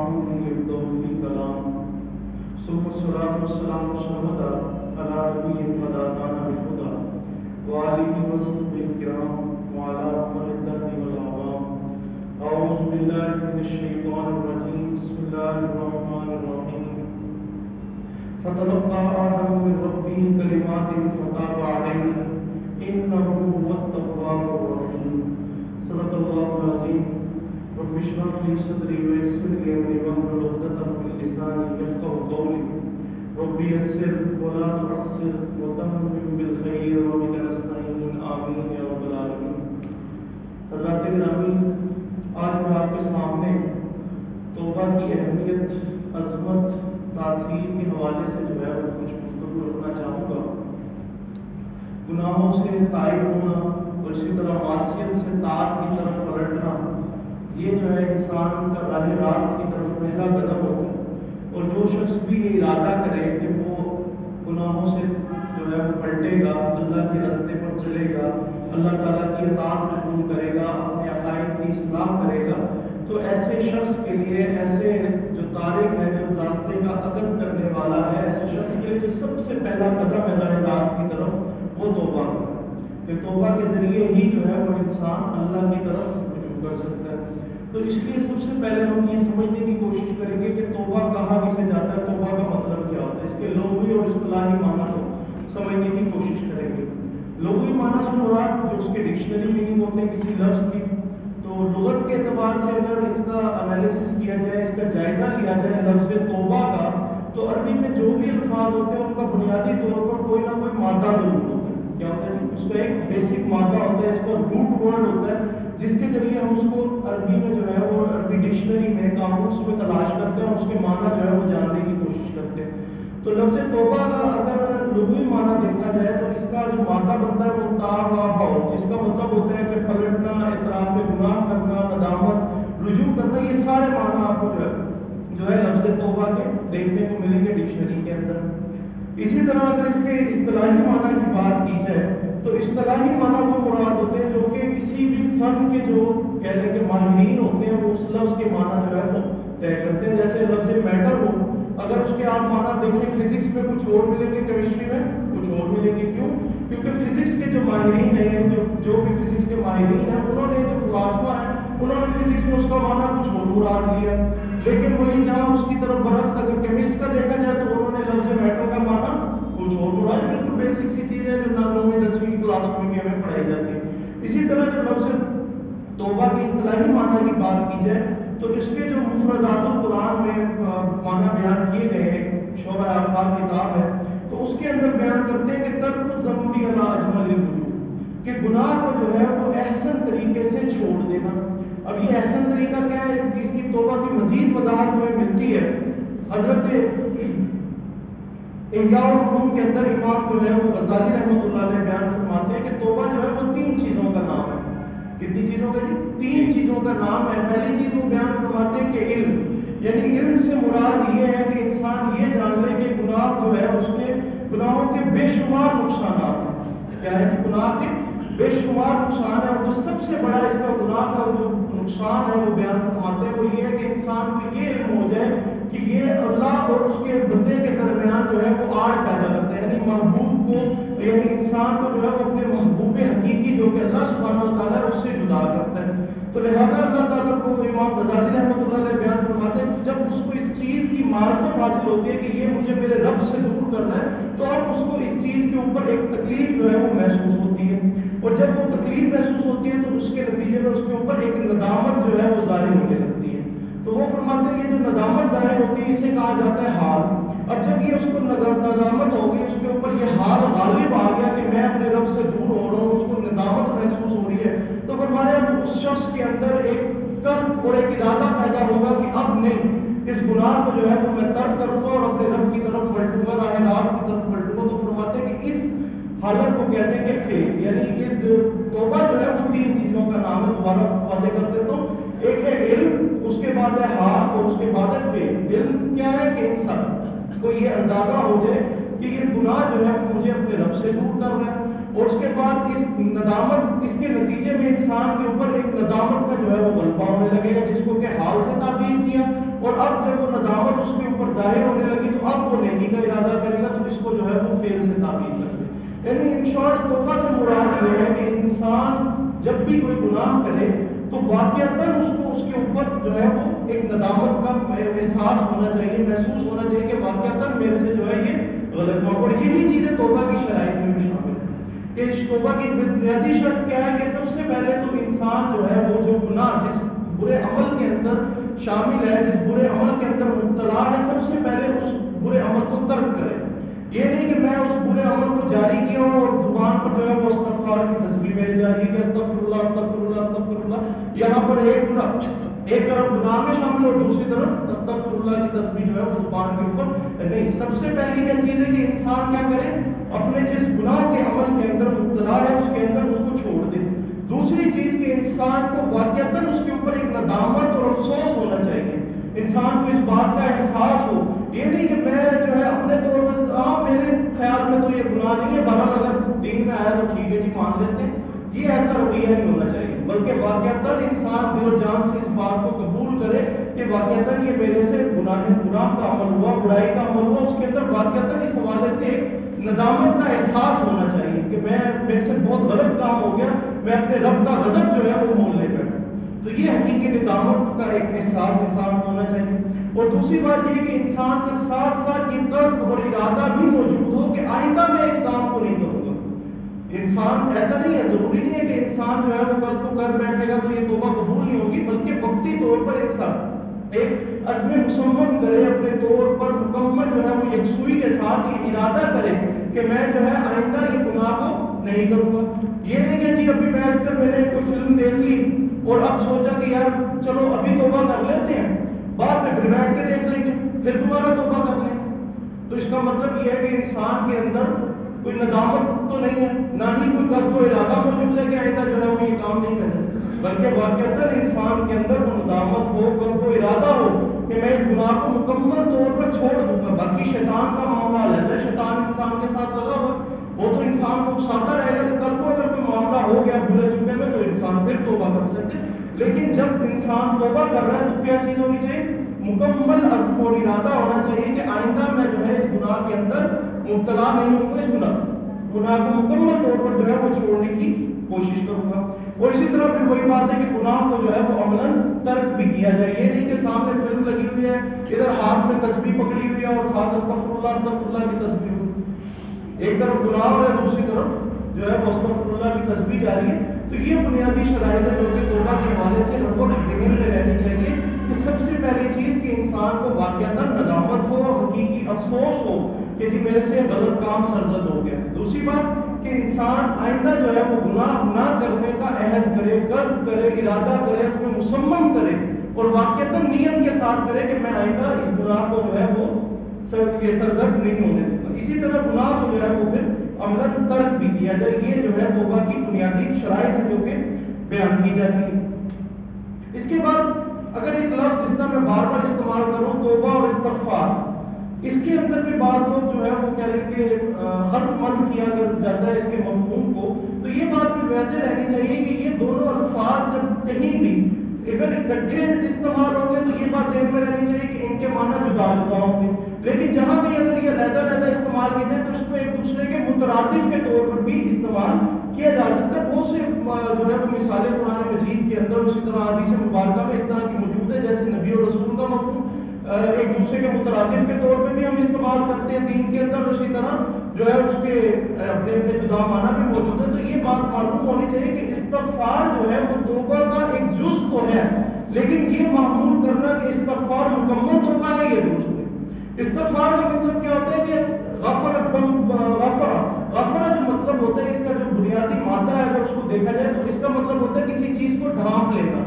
معمول يبدأ في الكلام ثم الصلاة والسلام سرمدا على نبي قد أتانا بالهدى وآله وصحبه الكرام وعلى أمر الدهر والأعوام. أعوذ بالله من الشيطان الرجيم. بسم الله الرحمن الرحيم. فتلقى آدم من ربه كلمات فتاب عليه إنه هو التواب الرحيم. صدق الله العظيم. رب اشرح لي صدري ويسر لي أمري واحلل عقدة من لساني يفقهوا قولي. رب يسر ولا تعسر وتمم بالخير وبك نستعين آمين یا رب العالمین. حضرات گرامی، آج میں آپ کے سامنے توبہ کی اہمیت، عظمت، تاثیر کے حوالے سے جو ہے وہ کچھ گفتگو رکھنا چاہوں گا. گناہوں سے تائب ہونا اور اسی طرح معصیت سے طاعت کی طرف پلٹنا، یہ جو ہے انسان کا راہ راست کی طرف پہلا قدم ہوتا ہے. اور جو شخص بھی یہ ارادہ کرے کہ وہ گناہوں سے جو ہے وہ پلٹے گا، اللہ کے راستے پر چلے گا، اللہ تعالیٰ کی اطاعت قبول کرے گا، اپنے عقائد کی اصلاح کرے گا، تو ایسے شخص کے لیے، ایسے جو طارق ہے، جو راستے کا عقد کرنے والا ہے، ایسے شخص کے لیے جو سب سے پہلا قدم ہے راہ راست کی طرف، وہ توبہ ہے. کہ توبہ کے ذریعے ہی جو ہے وہ انسان اللہ کی طرف رجوع کر سکتا ہے. تو اس لیے سب سے پہلے ہم یہ سمجھنے کی کوشش کریں گے کہ توبہ کہاں کسے جاتا ہے، توبہ کا مطلب کیا ہوتا ہے، اس کے لغوی اور اصطلاحی معنی کو سمجھنے کی کوشش کریں گے. لغوی معنی سے مراد جو اس کے ڈکشنری میننگ ہوتے ہیں کسی لفظ کی، تو لغت کے اعتبار سے اگر اس کا انالیسس کیا جائے، اس کا جائزہ لیا جائے لفظ توبہ کا، تو عربی میں جو بھی الفاظ ہوتے ہیں ان کا بنیادی طور پر کوئی نہ کوئی مادہ ضرور ہوتا ہے. کیا ہوتا ہے؟ اس کا ایک بیسک مادہ ہوتا ہے، اس کا روٹ ورڈ ہوتا ہے، جس کے ذریعے ہم اس کو عربی میں جو ہے وہ عربی ڈکشنری میں، قاموس میں تلاش کرتے ہیں اور اس کے معنی جو ہے وہ جاننے کی کوشش کرتے ہیں. تو لفظ توبہ کا اگر لغوی معنی دیکھا جائے تو اس کا جو مادہ بنتا ہے وہ تاب، جس کا مطلب ہوتا ہے کہ پلٹنا، اعتراف گناہ کرنا، ندامت، رجوع کرنا. یہ سارے معنی آپ کو جو ہے لفظ توبہ کے دیکھنے کو ملیں گے ڈکشنری کے اندر. اسی طرح اگر اس کے اصطلاحی معنی کی بات کی جائے تو اصطلاحی معنی وہ مراد ہوتے ہیں جو کہ کسی بھی فن کے جو کہہ لیں کہ ماہرین ہوتے ہیں وہ اس لفظ کے معنی جو ہے وہ طے کرتے ہیں. جیسے لفظ میٹر ہو، اگر اس کے آپ معنی دیکھیں فزکس میں کچھ اور ملیں گے، کیمسٹری میں کچھ اور ملیں گے. کیوں؟ کیونکہ فزکس کے جو ماہرین ہیں، جو بھی فزکس کے ماہرین ہیں، انہوں نے جو فلاسفہ ہیں انہوں نے فزکس میں اس کا معنی کچھ اور مراد لیا. لیکن وہی جہاں اس کی طرف برعکس اگر کیمسٹ کا دیکھا جائے تو انہوں نے لفظ میٹر کا معنی کچھ اور مراد. بالکل بیسک سی چیز ہے جو نویں 10ویں کلاس میں ہمیں پڑھائی جاتی ہے. اسی طرح جو لفظ توبہ کی اصطلاحی معنی کی بات کی جائے تو اس کے جو مفردات القرآن میں معنی بیان کیے گئے ہیں، شعراء افعال کتاب ہے، تو اس کے اندر بیان کرتے ہیں کہ ترک الذنب علی اجمل الوجوہ، کہ گناہ کو جو ہے وہ احسن طریقے سے چھوڑ دینا. اب یہ احسن طریقہ کیا ہے؟ اس کی توبہ کی مزید وضاحت ہمیں ملتی ہے. حضرت احیاء العلوم کے اندر امام جو ہے وہ غزالی رحمۃ اللہ علیہ بیان فرماتے ہیں کہ توبہ جو ہے وہ 3 چیزوں کا نام ہے. کتنی چیزوں کا جی؟ 3 چیزوں کا نام ہے. پہلی چیز وہ بیان فرماتے ہیں کہ علم، یعنی علم سے مراد یہ ہے کہ انسان یہ جان لے کہ گناہ جو ہے اس کے گناہوں کے بے شمار نقصانات ہیں. کیا ہے کہ گناہ کے بے شمار نقصان ہے، اور جو سب سے بڑا اس کا گناہ کا جو نقصان ہے وہ بیان فرماتے ہیں وہ یہ ہے کہ انسان کو یہ علم ہو جائے کہ یہ اللہ اور اس کے بندے کے درمیان جو ہے وہ آڑ پیدا کرتا ہے. یعنی محبوب کو، یعنی انسان کو جو ہے وہ اپنے محبوب حقیقی جو کہ اللہ سبحانہ و تعالیٰ ہے اس سے جدا کرتا ہے. تو لہذا اللہ تعالیٰ کو امام غزالی رحمۃ اللہ علیہ بیان فرماتے ہیں جب اس کو اس چیز کی معرفت حاصل ہوتی ہے کہ یہ مجھے میرے رب سے دور کرنا ہے، تو اب اس کو اس چیز کے اوپر ایک تکلیف جو ہے وہ محسوس ہوتی ہے. اور جب وہ تکلیف محسوس ہوتی ہے تو اس کے نتیجے میں اس کے اوپر ایک ندامت جو ہے وہ ظاہر ہونے لگتی ہے. تو وہ فرماتے ہیں یہ جو ندامت ظاہر ہوتی ہے اسے کہا جاتا ہے حال. اب جب یہ اس کو ندامت ہو گئی، اس کے اوپر یہ حال غالب آ گیا کہ میں اپنے رب سے دور ہو رہا ہوں، اس کو ندامت محسوس ہو رہی ہے، تو فرمایا اس شخص کے اندر ایک قصد اور ایک ارادہ پیدا ہوگا کہ اب نہیں، اس گناہ کو جو ہے وہ میں ترک کروں گا اور اپنے رب کی طرف پلٹوں گا، راہ راست کی طرف پلٹوں گا. تو فرماتے ہیں کہ اس حالت کو کہتے ہیں کہ فیل، یعنی یہ توبہ جو ہے وہ 3 چیزوں کا نام ہے. دوبارہ واضح کر دیتا ہوں. ایک ہے علم، اس کے بعد ہے حال، اور اس کے بعد ہے فیل. علم کیا ہے کہ انسان کو یہ اندازہ ہو جائے کہ یہ گناہ جو ہے وہ مجھے اپنے رب سے دور کر رہا ہے، اور اس کے بعد اس ندامت، اس کے نتیجے میں انسان کے اوپر ایک ندامت کا جو ہے وہ غلبہ ہونے لگے گا، جس کو کہ حال سے تعبیر کیا. اور اب اب جب وہ ندامت اس کے اوپر ظاہر ہونے لگی تو اب وہ نیکی کا ارادہ کرے گا، تو اس کو جو ہے وہ فعل سے تعبیر کر دے. یعنی ان شارٹ توبہ سے مراد یہ ہے کہ انسان جب بھی کوئی گناہ کرے تو واقعتاً اس کو اس کے اوپر جو ہے وہ ایک ندامت کا احساس ہونا چاہیے، محسوس ہونا چاہیے کہ واقعتاً میرے سے جو ہے یہ غلط ہوا. اور یہی چیزیں توبہ کی شرائط میں بھی شامل ہے کہ اس توبہ کی بنیادی شرط کیا ہے کہ سب سے پہلے تو انسان جو ہے وہ جو گناہ جس برے عمل کے اندر شامل ہے، جس برے عمل کے اندر مبتلا ہے، سب سے پہلے اس برے عمل کو ترک کرے. یہ نہیں کہ میں اس برے عمل کو جاری کیا ہوں اور زبان پر جو ہے وہ استغفار کی تسبیح میرے جاری ہے کہ استغفر اللہ استغفر اللہ استغفر اللہ، یہاں پر ایک طرف گناہ میں شامل اور دوسری طرف استغفر اللہ کی تسبیح جو ہے وہ زبان کے اوپر نہیں. سب سے پہلی کیا چیز ہے کہ انسان کیا کرے، اپنے جس گناہ کے عمل کے اندر مبتلا ہے اس کے اندر اس کو چھوڑ دے. دوسری چیز کہ انسان کو واقعتاً اس کے اوپر ایک ندامت اور افسوس ہونا چاہیے، انسان کو اس بات کا احساس ہو. یہ نہیں کہ میں جو ہے اپنے طور پر میرے خیال میں تو یہ گناہ نہیں ہے، بہرحال اگر دین میں آیا تو ٹھیک ہے جی مان لیتے ہیں، یہ ایسا رویہ نہیں ہونا چاہیے. بلکہ واقعتاً انسان دل و جان سے اس بات کو قبول کرے کہ واقعتاً یہ میرے سے گناہ کا عمل ہوا، برائی کا عمل ہوا، اس کے اندر واقعتاً اس حوالے سے ایک ندامت کا احساس ہونا چاہیے کہ میرے سے بہت غلط کام ہو گیا، میں اپنے رب کا غضب جو ہے وہ مول لے بیٹھا. تو یہ حقیقی ندامت کا ایک احساس انسان کو ہونا چاہیے. اور دوسری بات یہ کہ انسان کے ساتھ ساتھ یہ قصد اور ارادہ بھی موجود ہو کہ آئندہ میں اس کام کو نہیں کروں گا. انسان ایسا نہیں ہے، ضروری نہیں ہے کہ انسان جو ہے وہ کل کو کر بیٹھے گا تو یہ توبہ قبول نہیں ہوگی، بلکہ وقتی طور پر انسان ایک عزم مصمم کرے، اپنے طور پر مکمل جو ہے وہ یکسوئی کے ساتھ یہ ارادہ کرے کہ میں جو ہے آئندہ یہ گناہ کو نہیں کروں گا. یہ نہیں کہ جی ابھی بیٹھ کر میں نے کوئی فلم دیکھ لی اور اب سوچا کہ یار چلو ابھی توبہ کر لیتے ہیں، بعد میں پھر بیٹھ کے دیکھ لیں گے، پھر دوبارہ توبہ کر لیں. تو اس کا مطلب یہ ہے کہ انسان کے اندر کوئی ندامت تو نہیں ہے، نہ ہی کوئی قصد و ارادہ موجود ہے کہ آئندہ جو ہے وہ یہ کام نہیں کرے، بلکہ واقعتاً انسان کے اندر وہ ندامت ہو، قصد و ارادہ ہو کہ میں اس گناہ کو مکمل طور پر چھوڑ دوں گا. باقی شیطان کا معاملہ علیحدہ ہے، شیطان انسان کے ساتھ لگا ہوا، وہ تو انسان کو اکساتا رہے گا کہ کل کو اگر کوئی معاملہ ہو گیا بھولے چکے میں تو انسان پھر توبہ کر سکتے. لیکن جب انسان توبہ کر رہا ہے تو کیا چیز ہونی چاہیے؟ مکمل عزم اور ارادہ ہونا چاہیے کہ آئندہ میں جو ہے اس گناہ کے اندر مبتلا نہیں ہوں گا، اس گناہ کو مکمل طور پر جو ہے وہ چھوڑنے کی کوشش کروں گا. اور اسی طرح پھر وہی بات ہے کہ گناہ کو جو ہے وہ عملاً ترک بھی کیا جائے. یہ نہیں کہ سامنے فلم لگی ہوئی ہے، ادھر ہاتھ میں تسبیح پکڑی ہوئی ہے اور ساتھ استغفر اللہ کی تسبیح ہوئی، ایک طرف گناہ ہو رہا ہے دوسری طرف جو ہے وہ استغفر اللہ کی تسبیح جاری ہے. تو یہ بنیادی شرائط ہے جو کہ توبہ کے حوالے سے ہر وقت ذہن میں رہنی چاہیے کہ سب سے پہلی چیز کہ انسان کو واقعتاً ندامت ہو، حقیقی افسوس ہو کہ جی میرے سے غلط کام سرزد ہو گیا. دوسری بات کہ انسان آئندہ جو ہے وہ گناہ نہ کرنے کا عہد کرے، قصد کرے، ارادہ کرے، اس میں مصمم کرے اور واقعتاً نیت کے ساتھ کرے کہ میں آئندہ اس گناہ کو جو ہے وہ یہ سرزد نہیں ہونے دوں گا. اسی طرح گناہ کو جو ہے وہ پھر عملاً ترک بھی کیا جائے. یہ جو ہے توبہ کی بنیادی شرائط ہے جو کہ بیان کی جاتی ہے. اس کے بعد اگر ایک لفظ جس طرح میں بار بار استعمال کروں توبہ اور استغفار، اس کے اندر بھی بعض لوگ جو ہے وہ کہہ لیں کہ خلط ملط کیا جاتا ہے اس کے مفہوم کو. تو یہ بات بھی ویسے رہنی چاہیے کہ یہ دونوں الفاظ جب کہیں بھی اگر اکٹھے استعمال ہوں گے تو یہ بات ذہن میں رہنی چاہیے کہ ان کے معنی جدا جدا ہوں گے. لیکن جہاں بھی اگر یہ علیحدہ استعمال کیے جائیں تو اس کو ایک دوسرے کے مترادف کے طور پر بھی استعمال کیا جا سکتا ہے. بہت سے جو ہے وہ مثالیں قرآن مجید کے اندر اسی طرح حدیث مبارکہ میں اس طرح کی موجود ہے، جیسے نبی اور رسول کا مفہوم ایک دوسرے کے مترادف کے طور پہ بھی ہم استعمال کرتے ہیں دین کے اندر، اسی طرح جو ہے اس کے اپنے اپنے جدا معنی بھی موجود ہے. تو یہ بات معلوم ہونی چاہیے کہ استغفار جو ہے وہ توبہ کا ایک جز تو ہے، لیکن یہ معمول کرنا کہ استغفار مکمل توبہ ہے یہ درست ہے. استغفار کا مطلب کیا ہوتا ہے کہ غفر جو مطلب ہوتا ہے اس کا جو بنیادی مادہ ہے اگر اس کو دیکھا جائے تو اس کا مطلب ہوتا ہے کسی چیز کو ڈھانپ لینا.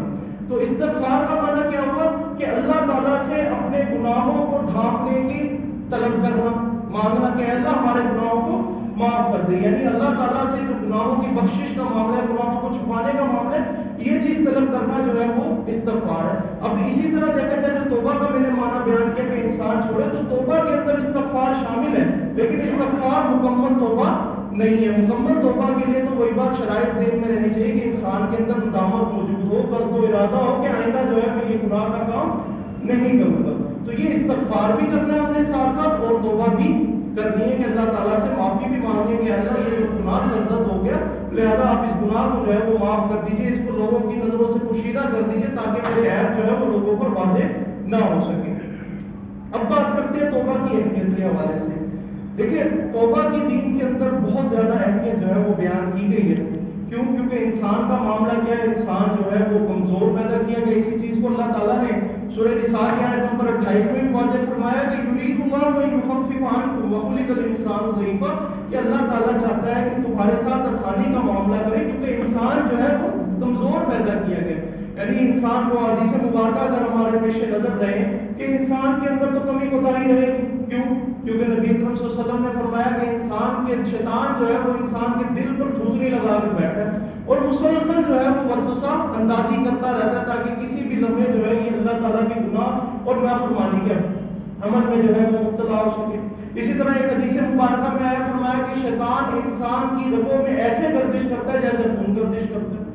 تو استغفار کا معنی کیا ہوا کہ اللہ تعالیٰ سے اپنے گناہوں کو ڈھانپنے کی طلب کرنا، مانگنا کہ اللہ ہمارے گناہوں کو معاف کر دے. یعنی اللہ تعالیٰ سے جو گناہوں کی بخشش کا معاملہ ہے، گناہوں کو چھپانے کا معاملہ ہے، یہ چیز طلب کرنا جو ہے وہ استغفار ہے. اب اسی طرح دیکھا جائے جو توبہ کا میں نے معنی بیان کیا کہ انسان چھوڑے، تو توبہ کے اندر استغفار شامل ہے، لیکن استغفار مکمل توبہ نہیں ہے. مکمل توبہ کے لیے تو وہی بات شرائط ذہن میں رہنی چاہیے کہ انسان کے اندر ندامت موجود ہو، قصد و ارادہ ہو کہ آئندہ جو ہے میں یہ گناہ کا کام نہیں کروں گا. تو یہ استغفار بھی کرنا ہے ہم نے ساتھ ساتھ اور توبہ بھی کرنی ہے کہ اللہ تعالیٰ سے معافی بھی مانگیں کہ اللہ یہ جو گناہ سرزد ہو گیا، لہذا آپ اس گناہ کو جو ہے وہ معاف کر دیجئے، اس کو لوگوں کی نظروں سے پوشیدہ کر دیجئے تاکہ میرے عیب جو ہے وہ لوگوں پر واضح نہ ہو سکے۔ اب بات کرتے ہیں توبہ کی اہمیت کے حوالے سے۔ دیکھیں توبہ کی دین کے اندر بہت زیادہ اہمیت جو ہے وہ بیان کی گئی ہے، کیوں؟ کیونکہ انسان کا معاملہ کیا ہے، انسان جو ہے وہ کمزور پیدا کیا گیا۔ اسی چیز کو اللہ تعالیٰ نے سورہ نساء کی آیت نمبر 28 میں بھی واضح فرمایا کہ یرید اللہ ان یخفف عنکم وخلق الانسان ضعیفا، کہ اللہ تعالیٰ چاہتا ہے کہ تمہارے ساتھ آسانی کا معاملہ کرے کیونکہ انسان جو ہے وہ کمزور پیدا کیا گیا۔ یعنی انسان کو حدیث مبارکہ اگر ہمارے پیش نظر رہے کہ انسان کے اندر تو کمی کوتاہی رہے گی، کیوں؟ کیونکہ نبی اکرم صلی اللہ علیہ وسلم نے فرمایا کہ انسان کے شیطان جو ہے وہ انسان کے دل پر تھوتنی لگا کر بیٹھا ہے اور مسلسل جو ہے وہ وسوسہ اندازی کرتا رہتا ہے تاکہ کسی بھی لمحے جو ہے یہ اللہ تعالیٰ کے گناہ اور نافرمانی کے عمل میں جو ہے وہ مبتلا ہو سکے۔ اسی طرح ایک حدیث مبارکہ میں آیا فرمایا کہ شیطان انسان کی رگوں میں ایسے گردش کرتا ہے جیسے خون گردش کرتا ہے۔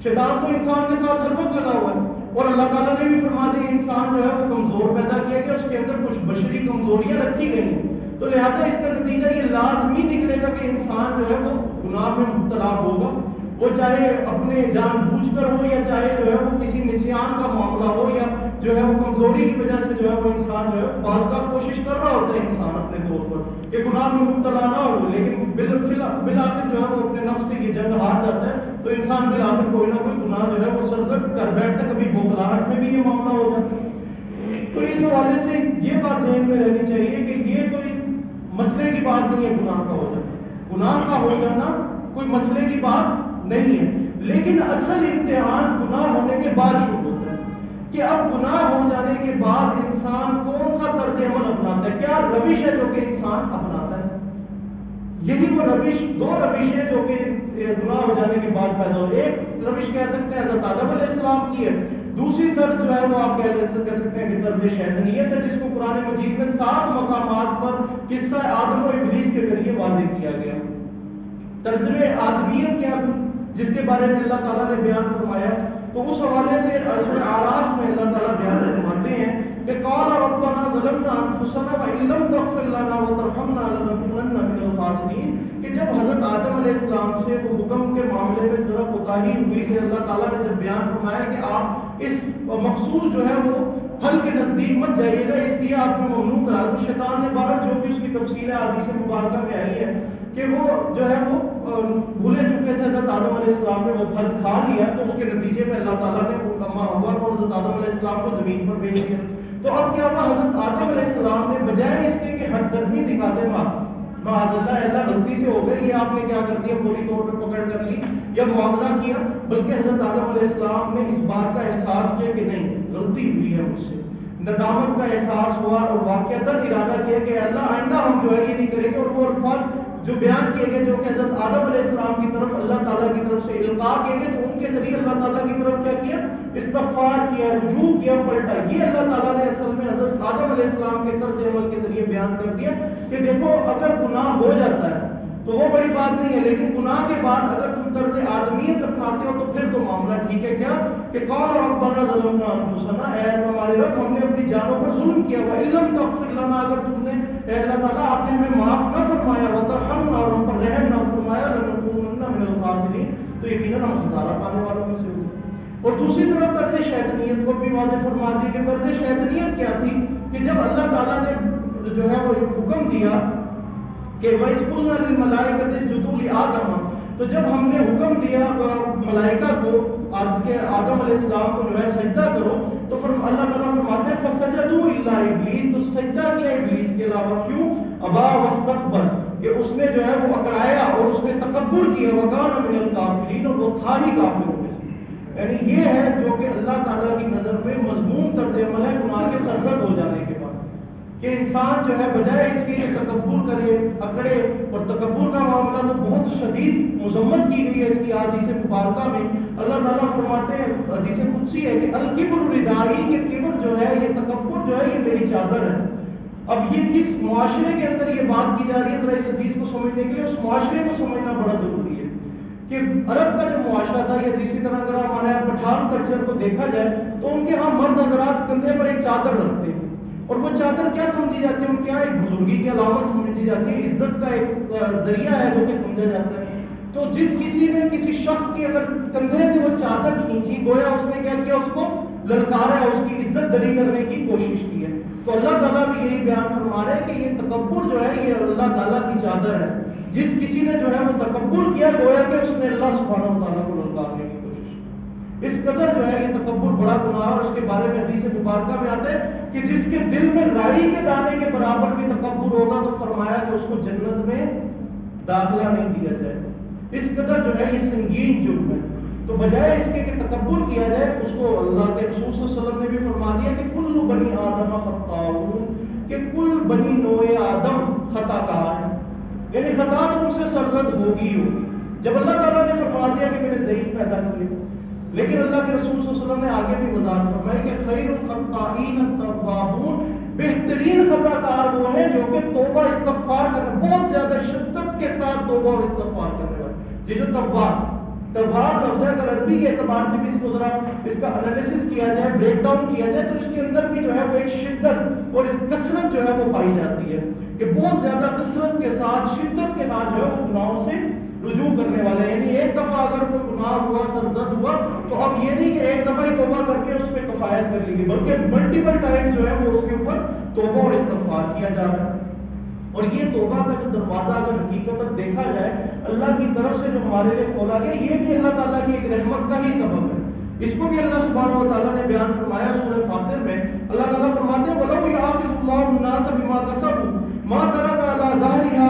شیطان تو انسان کے ساتھ ہر وقت لگا ہوا ہے اور اللہ تعالیٰ نے بھی فرما دیا انسان جو ہے وہ کمزور پیدا کیا گیا، اس کے اندر کچھ بشری کمزوریاں رکھی گئی ہیں، تو لہٰذا اس کا نتیجہ یہ لازمی نکلے گا کہ انسان جو ہے وہ گناہ میں مبتلا ہوگا، وہ چاہے اپنے جان بوجھ کر ہو یا چاہے جو ہے وہ کسی نسیان کا معاملہ ہو یا جو ہے وہ کمزوری کی وجہ سے جو ہے وہ انسان جو ہے بعض کا کوشش کر رہا ہوتا ہے انسان اپنے طور پر کہ گناہ میں مبتلا نہ ہو، لیکن بالآخر جو ہے وہ اپنے نفس سے یہ جنگ ہار جاتا ہے تو انسان بالآخر کوئی نہ کوئی گناہ جو ہے وہ سرزد کر بیٹھتا ہے، کبھی بوکھلاہٹ میں بھی یہ معاملہ ہو جاتا ہے۔ تو اس حوالے سے یہ بات ذہن میں رہنی چاہیے کہ یہ کوئی مسئلے کی بات نہیں ہے گناہ کا ہو جانا، گناہ کا ہو جانا کوئی مسئلے کی بات نہیں ہے، لیکن اصل امتحان گناہ ہونے کے بعد شروع ہوتا ہے کہ اب گناہ ہو جانے کے بعد انسان کون سا طرز عمل اپناتا ہے، کیا روش ہے جو کہ انسان اپناتا ہے۔ یہی وہ روش، دو روش ہیں جو کہ گناہ ہو جانے کے بعد پیدا ہو۔ ایک روش کہہ سکتے ہیں حضرت آدم علیہ السلام کی ہے، دوسری طرز جو ہے وہ آپ کہہ سکتے ہیں کہ طرز شیطانیت ہے، جس کو قرآن مجید میں 7 مقامات پر قصہ آدم و ابلیس کے ذریعے واضح کیا گیا۔ طرز آدمیت کیا تھی جس کے بارے میں اللہ تعالیٰ نے بیان فرمایا، تو اس حوالے سے سورہ اعراف میں اللہ تعالیٰ بیان فرماتے ہیں کہ قال ربنا ظلمنا انفسنا وان لم تغفر لنا وترحمنا لنكونن من الخاسرین، کہ جب حضرت آدم علیہ السلام سے وہ حکم کے معاملے میں ذرا کوتاہی ہوئی کہ اللہ تعالیٰ نے جب بیان فرمایا کہ آپ اس مخصوص جو ہے وہ حل کے نزدیک مت جائیے گا، اس لیے آپ کو ممنوع کرا دو، شیطان نے بہرحال جو بھی اس کی تفصیل ہے حدیث مبارکہ میں آئی ہے کہ وہ جو ہے وہ بھولے چکے سے حضرت آدم علیہ السلام نے وہ پھل کھا لیا، تو اس کے نتیجے میں اللہ تعالیٰ نے وہ کما ہوا اور حضرت آدم علیہ السلام کو زمین پر بھیج دیا۔ تو اب کیا ہوا، حضرت آدم علیہ السلام نے بجائے اس کے کہ ہٹ درمی دکھاتے معاذ اللہ غلطی سے ہو گئی، یہ آپ نے کیا کر دیا، فوری طور پہ پکڑ کر لی یا معاوضہ کیا، بلکہ حضرت آدم علیہ السلام نے اس بات کا احساس کیا کہ نہیں غلطی ہوئی ہے مجھ سے، ندامت کا احساس ہوا اور واقعتاً ارادہ کیا کہ اللہ آئندہ ہم جو ہے یہ نہیں کریں گے، اور وہ الفاظ جو بیان کیے گئے جو کہ حضرت آدم علیہ السلام کی طرف اللہ تعالیٰ کی طرف سے القاء کیے گئے، تو ان کے ذریعے اللہ تعالیٰ کی طرف کیا کیا، استغفار کیا، رجوع کیا، پلٹا۔ یہ اللہ تعالیٰ نے اصل میں حضرت آدم علیہ السلام کے طرز عمل کے ذریعے بیان کر دیا کہ دیکھو اگر گناہ ہو جاتا ہے تو وہ بڑی بات نہیں ہے، لیکن گناہ کے بعد اگر تم طرز آدمیت اپناتے ہو تو پھر تو معاملہ ٹھیک ہے۔ کیا کہ قال ربنا ظلمنا انفسنا، اے ہمارے رب ہم نے اپنی جانوں پر ظلم کیا، وان لم تغفر لنا، اگر تم نے اے اللہ تعالیٰ آپ نے ہمیں معاف نہ فرمایا، وترحمنا، اور ہم پر رحم نہ فرمایا، لنکونن من الخاسرین، تو یقیناً ہم خسارہ پانے والوں میں سے ہوں۔ اور دوسری طرف طرز شیطانیت کو بھی واضح فرما دی کہ طرز شیطانیت کیا تھی کہ جب اللہ تعالیٰ نے جو ہے وہ حکم دیا کہ وَإِذْ قُلْنَا لِلْمَلَائِكَةِ اسْجُدُوا لِآدَمَ، تو جب ہم نے حکم دیا ملائکہ کو کہ آدم علیہ السلام کو جو ہے سجدہ کرو، تو اللہ تعالیٰ فرماتے ہیں فَسَجَدُوا إِلَّا إِبْلِيسَ، تو سجدہ کیا ابلیس کے علاوہ، کیوں؟ ابا واستكبر، کہ اس نے جو ہے وہ اکڑایا اور اس نے تکبر کیا، وَكَانَ مِنَ الْكَافِرِينَ، اور وہ تھا ہی کافروں میں سے۔ یعنی یہ ہے جو کہ اللہ تعالیٰ کی نظر میں مذموم طرز عمل ہے گناہ کے سرزد ہو جانے کے بعد، کہ انسان جو ہے بجائے اس کے تکبر کرے، اکڑے، اور تکبر کا معاملہ تو بہت شدید مذمت کی گئی ہے اس کی حدیث مبارکہ میں۔ اللہ تعالیٰ فرماتے ہیں، حدیث قدسی ہے کہ الکبر ردائی، کہ کبر جو ہے، یہ تکبر جو ہے یہ میری چادر ہے۔ اب یہ کس معاشرے کے اندر یہ بات کی جا رہی ہے، ذرا اس حدیث کو سمجھنے کے لیے اس معاشرے کو سمجھنا بڑا ضروری ہے کہ عرب کا جو معاشرہ تھا، یا اسی طرح اگر ہمارے پٹھان کلچر کو دیکھا جائے تو ان کے ہاں مرد حضرات کندھے پر ایک چادر رکھتے ہیں، اور وہ چادر کیا سمجھی جاتی ہے؟ کیا ایک بزرگی کی علامت سمجھی جاتی ہے، عزت کا ایک ذریعہ ہے جو کہ سمجھا جاتا ہے. تو جس کسی نے کسی شخص کی اگر کندھے سے وہ چادر کھینچی، گویا اس نے کیا کیا؟ اس کو للکارا ہے، اس کی عزت دری کرنے کی کوشش کی ہے. تو اللہ تعالیٰ بھی یہی بیان فرما رہے ہیں کہ یہ تکبر جو ہے یہ اللہ تعالیٰ کی چادر ہے. جس کسی نے جو ہے وہ تکبر کیا، گویا کہ اس نے اللہ سبحانہ و تعالیٰ کو للکارنے کی کوشش کی. اس قدر جو ہے یہ تکبر بڑا گناہ، اور اس کے بارے میں حدیث مبارکہ میں آتا ہے کہ جس کے دل میں رائی کے دانے کے برابر بھی تکبر ہوگا تو فرمایا کہ اس کو جنت میں داخلہ نہیں دیا جائے. اس قدر جو ہے یہ سنگین جرم ہے. تو بجائے اس کے کہ تکبر کیا جائے، اس کو اللہ کے رسول صلی اللہ علیہ وسلم نے بھی فرما دیا کہ کل بنی آدم خطاؤون، کہ کل بنی نوع آدم خطا کار ہے، یعنی خطا تم سے سرزد ہوگی ہوگی. جب اللہ تعالیٰ نے فرما دیا کہ میں نے ضعیف پیدا کیا، لیکن اللہ کے رسول صلی اللہ علیہ وسلم نے آگے بھی وضاحت فرمائی کہ خیر الخطائین التوابون، بہترین خطا کار وہ ہیں جو کہ توبہ استغفار کرنے، بہت زیادہ شدت کے ساتھ توبہ اور استغفار کرنے والے. یہ جو تواب لفظ ہے، اگر عربی کے اعتبار سے بھی اس کو ذرا اس کا انالیسس کیا جائے، بریک ڈاؤن کیا جائے، تو اس کے اندر بھی جو ہے وہ ایک شدت اور اس کثرت جو ہے وہ پائی جاتی ہے کہ بہت زیادہ کثرت کے ساتھ، شدت کے ساتھ جو ہے وہ گناہوں سے رجوع کرنے والے. یعنی ایک دفعہ اگر کوئی گناہ ہوا، سرزد ہوا، تو اب یہ نہیں کہ ایک دفعہ ہی توبہ کر کے اس پہ کفایت کر لی گئی، بلکہ ملٹیپل ٹائم جو ہے وہ اس کے اوپر توبہ اور استغفار کیا جا رہا ہے. اور یہ توبہ کا جو دروازہ اگر حقیقت دیکھا جائے اللہ کی طرف سے جو ہمارے لیے کھولا گیا، یہ بھی اللہ تعالیٰ کی ایک رحمت کا ہی سبب ہے. اس کو بھی اللہ سبحانہ و تعالیٰ نے بیان فرمایا سورہ فاطر میں. اللہ تعالیٰ فرماتے ہیں وَلَوْ يَأْخُذُ اللَّهُ النَّاسَ بِمَا كَسَبُوا مَا تَرَكَ عَلَى ظَهْرِهَا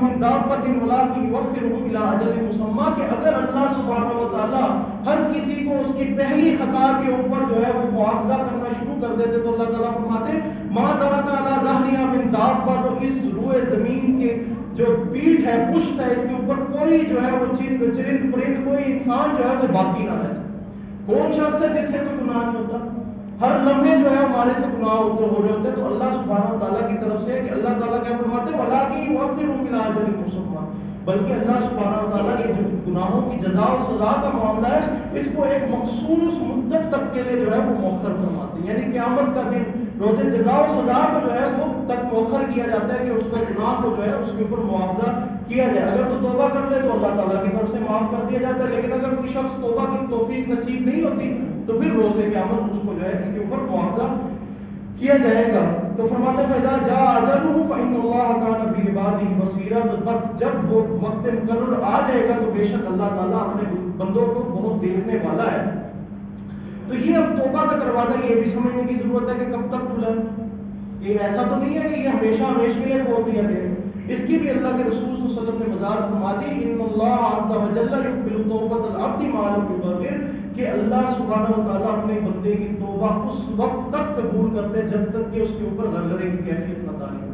مِن دَابَّةٍ وَلَٰكِن يُؤَخِّرُهُمْ إِلَىٰ أَجَلٍ مُّسَمًّى، کہ اگر اللہ سبحانہ و تعالیٰ ہر کسی کو اس کی پہلی خطا کے اوپر جو ہے وہ مواخذہ کرنا شروع کر دیتے تو اللہ تعالیٰ فرماتے مَا تَرَكَ عَلَى ظَهْرِهَا مِن دَابَّةٍ، تو اس روئے زمین کے جو پیٹھ ہے، پشت ہے، اس کے اوپر کوئی جو ہے وہ چرند پرند، کوئی انسان جو ہے وہ باقی نہ رہ جائے. کون شخص ہے جس سے کوئی گناہ نہیں ہوتا؟ ہر لمحے جو ہے ہمارے سے گناہ ہو رہے ہوتے ہیں. تو اللہ سبحانہ و تعالیٰ کی طرف سے کہ اللہ تعالیٰ کیا فرماتے ہیں وَلَٰكِن يُؤَخِّرُهُمْ إِلَىٰ أَجَلٍ مُّسَمًّى، بلکہ اللہ سبحانہ و تعالیٰ یہ جو گناہوں کی جزا و سزا کا معاملہ ہے اس کو ایک مخصوص مدت تک کے لیے جو ہے وہ مؤخر فرماتے ہیں. یعنی قیامت کا دن، روز جزا و سزا کو جو ہے وہ تک مؤخر کیا جاتا ہے کہ اس کو گناہ کو جو ہے اس کے اوپر معاوضہ کیا جائے. اگر تو توبہ کر لے تو اللہ تعالیٰ کی طرف سے معاف کر دیا جاتا ہے، لیکن اگر کوئی شخص توبہ کی توفیق نصیب نہیں ہوتی تو پھر روز قیامت اس کو جو ہے اس کے اوپر معاوضہ کیا جائے گا. تو فرماتے فَإِذَا جَاءَ أَجَلُهُ فَإِنَّ اللَّهَ كَانَ بِعِبَادِهِ بَصِيرًا، تو بس جب وہ وقت مقرر آ جائے گا تو بے شک اللہ تعالیٰ اپنے بندوں کو بہت دیکھنے والا ہے. تو یہ اب توبہ کا دروازہ یہ بھی سمجھنے کی ضرورت ہے کہ کب تک کھلا ہے. یہ ایسا تو نہیں ہے کہ یہ ہمیشہ ہمیشہ کے لیے کھول دیا گیا. اس کی بھی اللہ کے رسول صلی اللہ علیہ وسلم نے وضاحت فرما دی ان اللہ عز وجل یقبل توبۃ العبد ما لم یغرر، کہ اللہ سبحانہ و تعالیٰ اپنے بندے کی توبہ اس وقت تک قبول کرتے ہیں جب تک کہ اس کے اوپر غرغرے کی کیفیت نہ تاری ہو.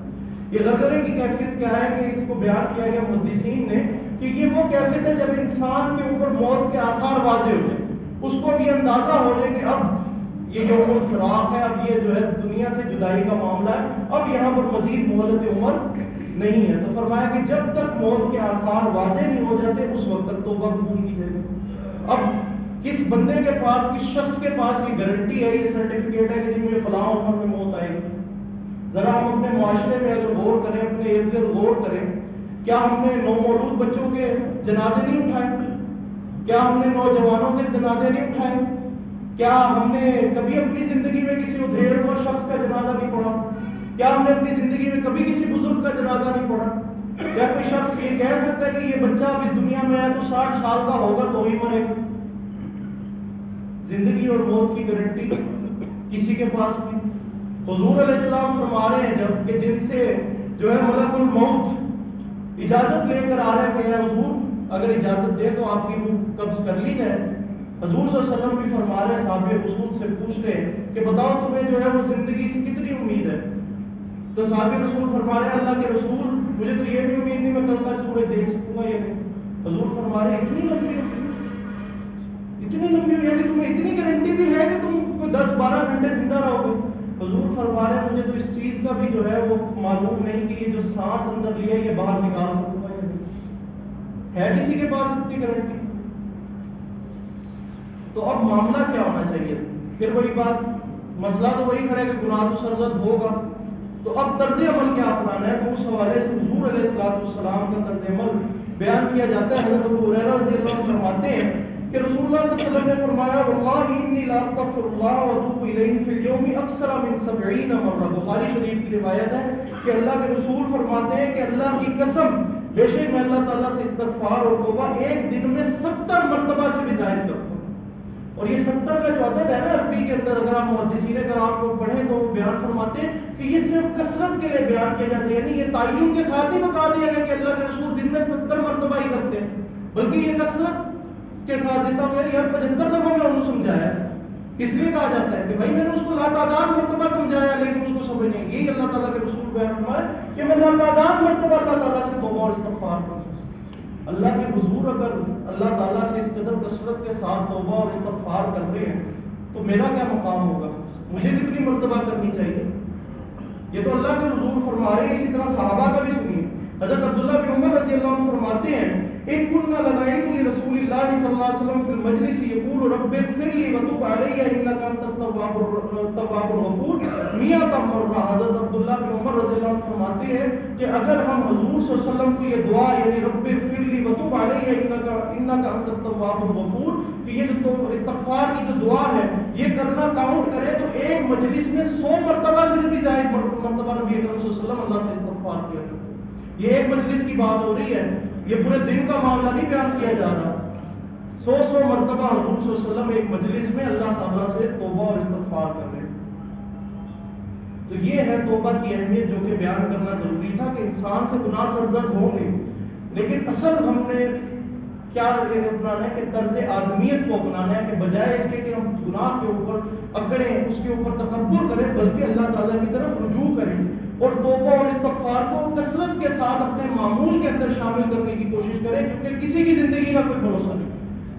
یہ غرغرے کی کیفیت کیا ہے کہ اس کو بیان کیا گیا محدثین نے کہ یہ وہ کیفیت ہے جب انسان کے اوپر موت کے آثار واضح ہو جائیں، اس کو بھی اندازہ ہو جائے کہ اب یہ یوم الفراق ہے، اب یہ جو ہے دنیا سے جدائی کا معاملہ ہے، اب یہاں پر مزید مہلت عمر نہیں ہے. تو فرمایا کہ جب تک موت کے آثار واضح نہیں ہو جاتے اس وقت تک توبہ قبول کی جائے گی. اب کس بندے کے پاس، کس شخص کے پاس یہ گارنٹی ہے، یہ سرٹیفکیٹ ہے کہ جن میں فلاں عمر میں موت آئے گی؟ ذرا ہم اپنے معاشرے میں اگر غور کریں، اپنے ارد گرد غور کریں، کیا ہم نے نومولود بچوں کے جنازے نہیں اٹھائے؟ کیا ہم نے نوجوانوں کے جنازے نہیں اٹھائے؟ کیا ہم نے کبھی اپنی زندگی میں کسی ادھیڑ ہوا شخص کا جنازہ نہیں پڑھا؟ کیا ہم نے اپنی زندگی میں کبھی کسی بزرگ کا جنازہ نہیں پڑھا؟ کیا کوئی شخص یہ کہہ سکتا ہے کہ یہ بچہ اب اس دنیا میں آیا تو 60 سال کا ہوگا تو ہی مرے گا؟ زندگی اور موت کی گارنٹی کسی کے پاس بھی؟ حضور علیہ السلام فرما رہے ہیں جب کہ جن سے جو ہے ملک الموت اجازت لے کر آ رہے ہیں کہ حضور اگر اجازت دے تو آپ کی روح قبض کر لی جائے. حضور صلی اللہ علیہ وسلم بھی فرما رہے ہیں، صحابہ رسول سے پوچھ رہے ہیں کہ بتاؤ تمہیں جو ہے وہ زندگی سے کتنی امید ہے؟ تو صحابہ رسول فرما رہے ہیں اللہ کے رسول مجھے تو یہ بھی امید نہیں میں کل کا سورج دیکھ سکوں گا یا نہیں. حضور فرما رہے ہیں اتنی لمبی یعنی تمہیں اتنی گارنٹی بھی ہے کہ تم کوئی 10-12 گھنٹے زندہ رہو گے؟ حضور فرما رہے ہیں مجھے تو اس چیز کا بھی جو ہے وہ معلوم نہیں کہ یہ جو سانس اندر لیا یہ باہر نکال سکوں گا یا نہیں. ہے کسی کے پاس اتنی گارنٹی؟ تو اب معاملہ کیا ہونا چاہیے؟ پھر وہی بات مسئلہ تو وہی کھڑا ہے کہ گناہ تو سرزد ہوگا، تو اب طرز عمل کیا اپنانا ہے؟ تو اس حوالے سے حضور علیہ السلام کا طرز عمل بیان کیا جاتا ہے۔ حضرت ابو ہریرہ رضی اللہ عنہ فرماتے ہیں کہ رسول اللہ صلی اللہ علیہ وسلم نے فرمایا واللہ انی لا استغفر اللہ واتوب الیہ فی اليوم اکثر من 70 مرہ، بخاری شریف کی روایت ہے کہ اللہ کے رسول فرماتے ہیں کہ اللہ کی قسم بے شک میں اللہ تعالیٰ سے استغفار اور توبہ ایک دن میں 70 مرتبہ سے بھی زائد کرتا ہوں۔ اور یہ 70 کا جو عدد ہے نا عربی کے اندر، اگر آپ محدثین کرام کو پڑھیں تو وہ بیان فرماتے ہیں کہ یہ صرف کثرت کے لیے بیان کیا جاتا ہے، یعنی یہ تعین کے ساتھ ہی بتا دیا گیا کہ اللہ کے رسول دن میں 70 مرتبہ ہی کرتے ہیں، بلکہ یہ کثرت کے ساتھ جس طرح یعنی 75 دفعہ میں انہوں سمجھایا ہے۔ کس لیے کہا جاتا ہے کہ بھائی میں نے اس کو لاتعداد مرتبہ سمجھایا لیکن اس کو سمجھ نہیں، یہی اللہ تعالیٰ کے رسول بیان فرمائے کہ میں لاتعداد مرتبہ اللہ تعالیٰ سے توبہ اور استغفار کروں۔ اللہ کے حضور اگر اللہ تعالیٰ سے اس قدر کثرت کے ساتھ توبہ اور استغفار کر رہے ہیں تو میرا کیا مقام ہوگا؟ مجھے کتنی مرتبہ کرنی چاہیے؟ یہ تو اللہ کے حضور فرما رہے ہیں، اسی طرح صحابہ کا بھی سنیے۔ حضرت عبداللہ بن عمر رضی اللہ عنہ فرماتے ہیں ان كنا لنعيد لرسول الله صلى الله عليه وسلم في المجلس يقول رب اغفر لي وتب علي انك انت التواب الغفور 100 مرہ۔ حضرت عبداللہ بن عمر رضی اللہ عنہ فرماتے ہیں کہ اگر ہم حضور صلی اللہ علیہ وسلم کو یہ دعا یعنی رب اغفر لي وتب علي انك انت التواب الغفور کہ یہ جو استغفار کی جو دعا ہے یہ کرنا کاؤنٹ کریں تو ایک مجلس میں 100 مرتبہ سے بھی زائد مرتبہ نبی اکرم صلی اللہ علیہ وسلم اللہ سے استغفار کیا۔ یہ ایک مجلس کی بات ہو رہی ہے، یہ پورے دن کا معاملہ نہیں بیان کیا جا رہا۔ 100 مرتبہ حضور صلی اللہ علیہ وسلم ایک مجلس میں اللہ تعالیٰ سے توبہ اور استغفار کر رہے ہیں۔ تو یہ ہے توبہ کی اہمیت جو کہ بیان کرنا ضروری تھا کہ انسان سے گناہ سرزد ہوں گے، لیکن اصل ہم نے کیا اپنانا ہے کہ طرز آدمیت کو اپنانا ہے کہ بجائے اس کے کہ ہم گناہ کے اوپر اکڑیں، اس کے اوپر تکبر کریں، بلکہ اللہ تعالیٰ کی طرف رجوع کریں اور توبہ اور استغفار کو کثرت کے ساتھ اپنے معمول کے اندر شامل کرنے کی کوشش کریں، کیونکہ کسی کی زندگی کا کوئی بھروسہ نہیں،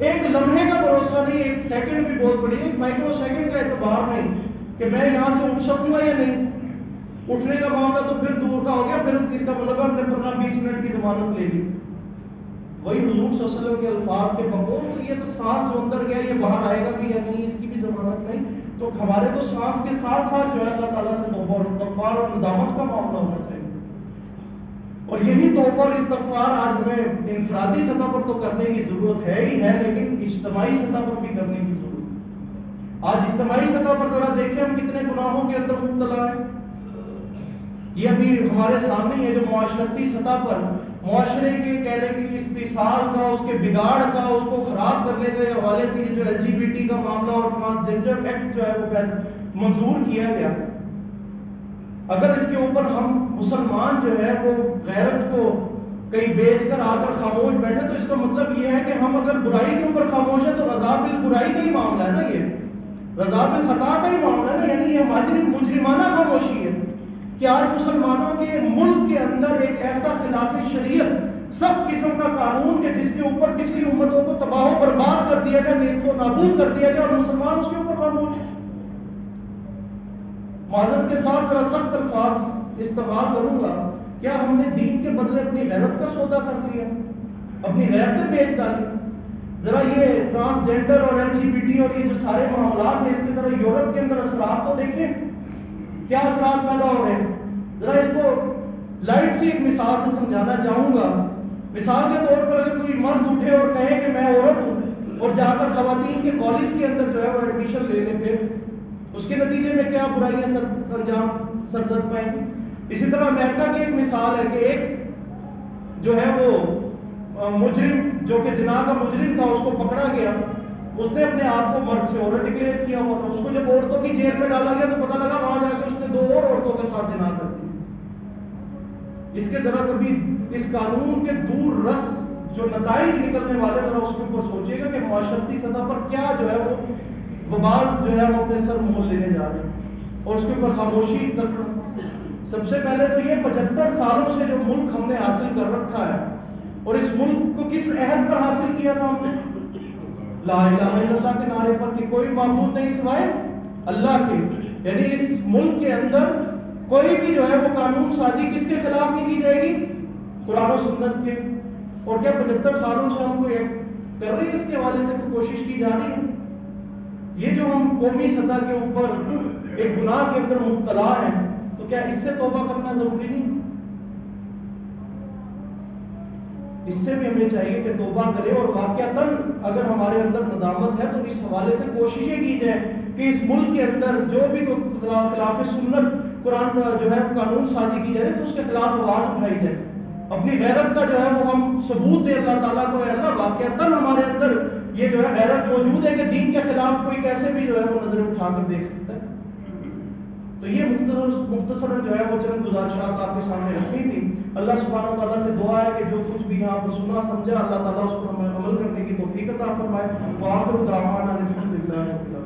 ایک لمحے کا بھروسہ نہیں، ایک سیکنڈ بھی بہت بڑی، ایک مائکرو سیکنڈ کا اعتبار نہیں کہ میں یہاں سے اٹھ سکوں گا یا نہیں۔ اٹھنے کا معاملہ تو پھر دور کا ہو گیا، پھر اس کا مطلب ہے ہم نے 20 منٹ کی ضمانت لے لی۔ وہی حضور صلی اللہ علیہ وسلم کے الفاظ کے مفہوم تو یہ تو سانس جو اندر گیا یہ باہر آئے گا بھی یا نہیں، اس کی بھی ضمانت نہیں۔ تو ہمارے تو سانس کے ساتھ ساتھ جو ہے اللہ تعالیٰ سے توبہ اور استغفار اور ندامت کا معاملہ ہونا چاہیے، اور یہی توبہ اور استغفار آج ہمیں انفرادی سطح پر تو کرنے کی ضرورت ہے ہی ہے، لیکن اجتماعی سطح پر بھی کرنے کی ضرورت ہے۔ آج اجتماعی سطح پر ذرا دیکھیں ہم کتنے گناہوں کے اندر مبتلا ہیں۔ یہ ابھی ہمارے سامنے ہے جو معاشرتی سطح پر معاشرے کے کہہ لیں کہ استحصال کا، اس کے بگاڑ کا، اس کو خراب کرنے کے حوالے سے یہ جو LGBT کا معاملہ اور ٹرانسجنڈر ایکٹ جو ہے وہ منظور کیا گیا، اگر اس کے اوپر ہم مسلمان جو ہے وہ غیرت کو کہیں بیچ کر آ کر خاموش بیٹھے تو اس کا مطلب یہ ہے کہ ہم اگر برائی کے اوپر خاموش ہیں تو رضا بالبرائی کا ہی معاملہ ہے نا، یہ رضا بالخطا کا ہی معاملہ ہے نا، یعنی یہ مجرمانہ خاموشی ہے کہ آج مسلمانوں کے ملک کے اندر ایک ایسا خلاف شریعت سب قسم کا قانون کہ جس کے اوپر پچھلی امتوں کو تباہ و برباد کر دیا گیا، نیست و نابود کر دیا گیا، اور مسلمان اس کے اوپر خاموش۔ معذرت کے ساتھ ذرا سخت الفاظ استعمال کروں گا، کیا ہم نے دین کے بدلے اپنی غیرت کا سودا کر لیا، اپنی غیرت بیچ ڈالی؟ ذرا یہ ٹرانسجنڈر اور LGBT اور یہ جو سارے معاملات ہیں اس کے ذرا یورپ کے اندر اثرات تو دیکھیں کیا اثرات پیدا ہو رہے ہیں۔ ذرا اس کو لائٹ سی ایک مثال سے سمجھانا چاہوں گا۔ مثال کے طور پر اگر کوئی مرد اٹھے اور کہے کہ میں عورت ہوں اور جا کر خواتین کے کالج کے اندر جو ہے وہ ایڈمیشن لے لے، پھر اس کے نتیجے میں کیا برائیاں سرزد پائیں گی۔ اسی طرح امریکہ کی ایک مثال ہے کہ ایک جو ہے وہ مجرم جو کہ زنا کا مجرم تھا، اس کو پکڑا گیا، اس نے اپنے آپ کو مرد سے عورت ڈکلیئر کیا ہوا تھا، اس کو جب عورتوں کی جیل میں ڈالا گیا تو پتہ لگا وہاں جا کے اس نے 2 اور عورتوں کے ساتھ زنا کر دیا۔ اس کے ذرا کبھی اس قانون کے دور رس جو نتائج نکلنے والے ذرا اس کے اوپر سوچیے گا کہ معاشرتی سطح پر کیا جو ہے وہ وبال جو ہے ہم اپنے سر مول لینے جا رہے ہیں، اور اس کے اوپر خاموشی کرنا۔ سب سے پہلے تو یہ 75 سالوں سے جو ملک ہم نے حاصل کر رکھا ہے، اور اس ملک کو کس عہد پر حاصل کیا تھا ہم نے؟ لا الہ الا اللہ کے نعرے پر کہ کوئی معبود نہیں سوائے اللہ کے، یعنی اس ملک کے اندر کوئی بھی جو ہے وہ قانون سازی کس کے خلاف نہیں کی جائے گی؟ قرآن و سنت کے۔ اور کیا 75 سالوں سے ہم کو کر رہے ہیں اس کے حوالے سے کوشش کی جا رہی ہے؟ یہ جو ہم قومی سطح کے اوپر ایک گناہ کے اندر مبتلا ہیں تو کیا اس سے توبہ کرنا ضروری نہیں؟ اس سے بھی ہمیں چاہیے کہ توبہ کرے، اور واقعتاً اگر ہمارے اندر ندامت ہے تو اس حوالے سے کوششیں کی جائیں کہ اس ملک کے اندر جو بھی خلاف سنت قرآن جو ہے قانون سازی کی جائے تو اس کے خلاف آواز اٹھائی جائے، اپنی غیرت کا جو ہے وہ ہم ثبوت دیں اللہ تعالیٰ کو، اللہ واقعتاً ہمارے اندر یہ جو ہے غیرت موجود ہے کہ دین کے خلاف کوئی کیسے بھی جو ہے وہ نظریں اٹھا کر دیکھ سکتا ہے۔ تو یہ مختصراً جو ہے وہ چند گزارشات آپ کے سامنے رکھنی تھی۔ اللہ سبحانہ و تعالیٰ سے دعا ہے کہ جو کچھ بھی یہاں پر سنا سمجھا اللہ تعالیٰ اس پر عمل کرنے کی توفیق عطا فرمائے۔ وآخر دعوانا الحمدللہ۔